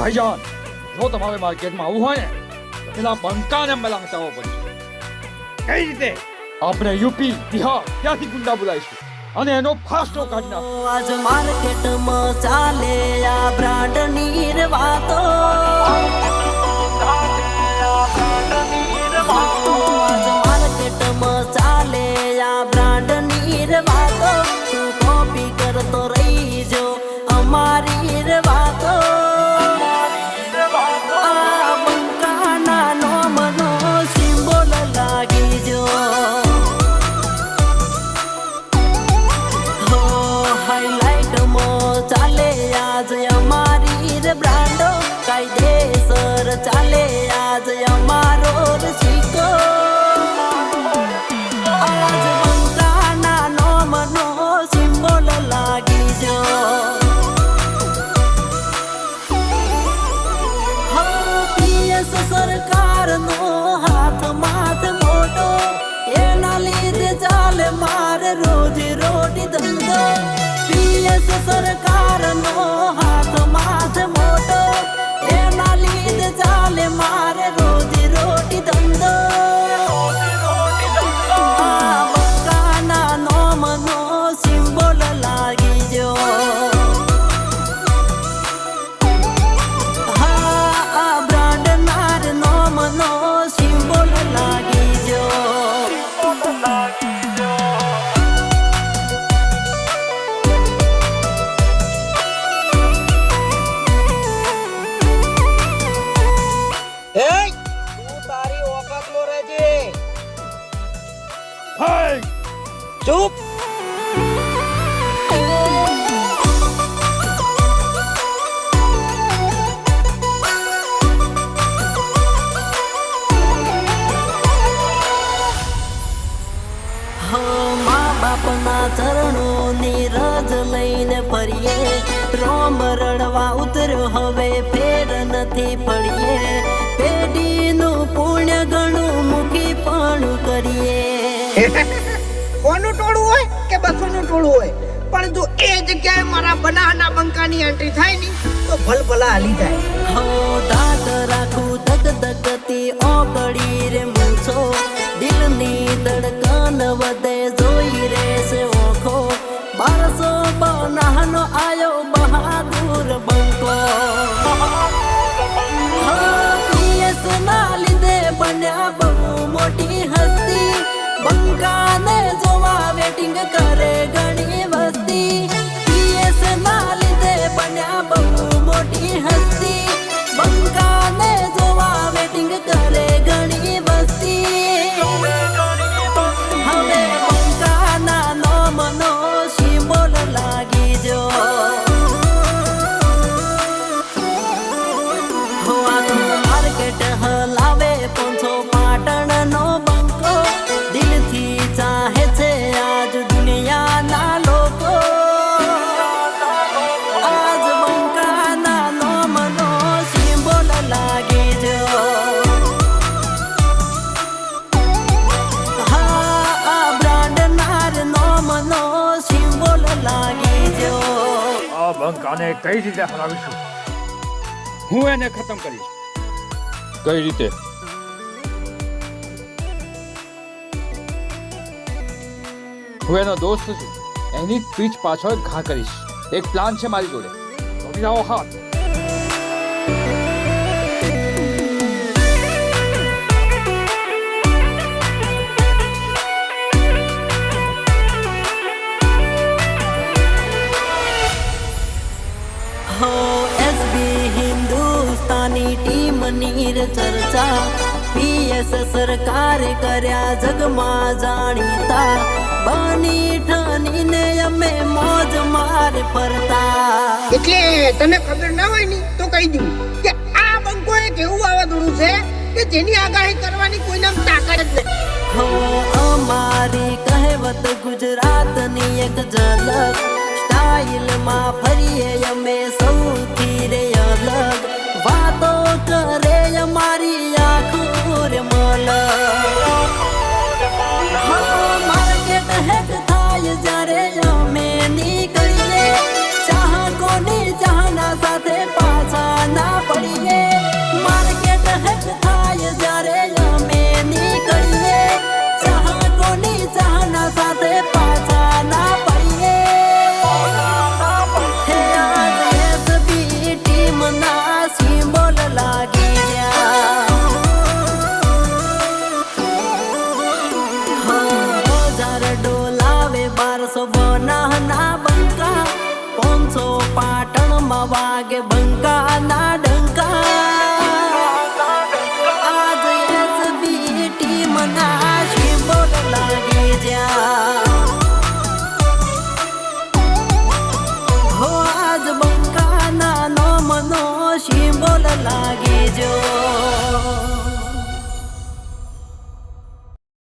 ભાઈજાન જો તમારે માર્કેટમાં આવવું હોય ને તો પેલા બંકાને મલામત આવવો પડશે. કઈ રીતે? આપણે યુપી બિહાર ત્યાંથી ગુંડા બોલાવીશું અને એનો ફાસ્ટો કાઢી નાખો. આજ માર્કેટમાં ચાલે આ બ્રાન્ડની વાતો. આજ માર્કેટમાં ચાલે આ બ્રાન્ડની વાતો. તું કોપી કરતો રહી જો અમારી વાતો. આ બંકાના નોમનો સિમ્બોલ લાગી જો. હાઈલાઇટમાં ચાલે આજ અમારી બ્રાન્ડો. કાયદેસર ચાલે આજ અમારો સિક્કો. આજ બંકાના નોમનો સિમ્બોલ લાગી જો. પીએસ સરકારનો હાથ માથ મોટો. એના લીધે ચાલે મારે રોજી રોટી ધંધો. પીએસ સરકારનો હાથ માથ મોટો. એના લીધે ચાલે મારે રોજી રોટી ધંધો. આ બંકાના નોમનો સિમ્બોલ લાગી જો. આ બ્રાન્ડનાર નોમનો સિમ્બોલ લાગી જો. હાય ચૂપ. મા બાપના ચરણોની રજ લઈને ફરીએ. રોમ રડવા ઉતર્યો હવે ફેર નથી પડીએ. પેઢીનું પુણ્ય ઘણું મૂકી પણ કરીએ. કોનું ટોળું હોય કે બસોનું ટોળું હોય, પણ જો એ જગ્યાએ મારા બનાના બંકાની એન્ટ્રી થાય ની તો ભલભલા હાલી જાય. હો દાંત રાખું ધગધગતી ઓગળી રે મૂછો. દિલની ધડકન વધે જોઈ રહેશે ઓખો. 1200 બનાનો આયો બહાદુર બંકો. પીએસ ના લીધે બન્યા બહુ મોટી હસ્તી. બંકાને જોવા વેટિંગ કરે ઘણી વસ્તી. પીએસ ના લીધે બન્યા બહુ મોટી હસ્તી. બંકાને જોવા વેટિંગ કરે ઘણી વસ્તી. હવે બંકાના નોમનો સિમ્બોલ લાગી જો. માર્કેટ હલાવે પોંછો પાટણનો બંકો. દિલથી ચાહે છે આજ દુનિયાના લોકો. આજ બંકાના નોમનો સિમ્બોલ લાગી જો. આ બ્રાન્ડનાર નોમનો સિમ્બોલ લાગી જો. આ બંકાને કઈ રીતે હરાવીશું? હું એને ખતમ કરીશ. કઈ રીતે? હું એનો દોસ્ત છું. એની પીઠ પાછળ ઘા કરીશ. એક પ્લાન છે મારી જોડે. જોડી આવો હાથ. હો એસબી હિન્દુસ્તાની ટીમની ચર્ચા. પીએસ સરકારે કર્યા જગમાં જાણીતા. બની ઠનીને અમે મોજ માર ફરતા. એટલે તને ખબર ના હોય ની તો કહી દઉં કે આ બંકો એક એવું વાવાઝોડું છે કે જેની આગાહી કરવાની કોઈના તાકાત જ નથી. હો અમારી કહેવત ગુજરાતની એક ઝલક. સ્ટાઇલમાં ફરીએ અમે સૌથી રે અલગ. વાતો કરે અમારી આંખો રે મલક. માર્કેટ હેક થાય જ્યારે અમે નીકળીએ. ચાહકોની ચાહના સાથે પાછા ના વાગે બંકાના ડંકા આજ એસબી ટીમના સિમ્બોલ લાગી જ્યાં હો આજ બંકાના નોમનો સિમ્બોલ લાગી જો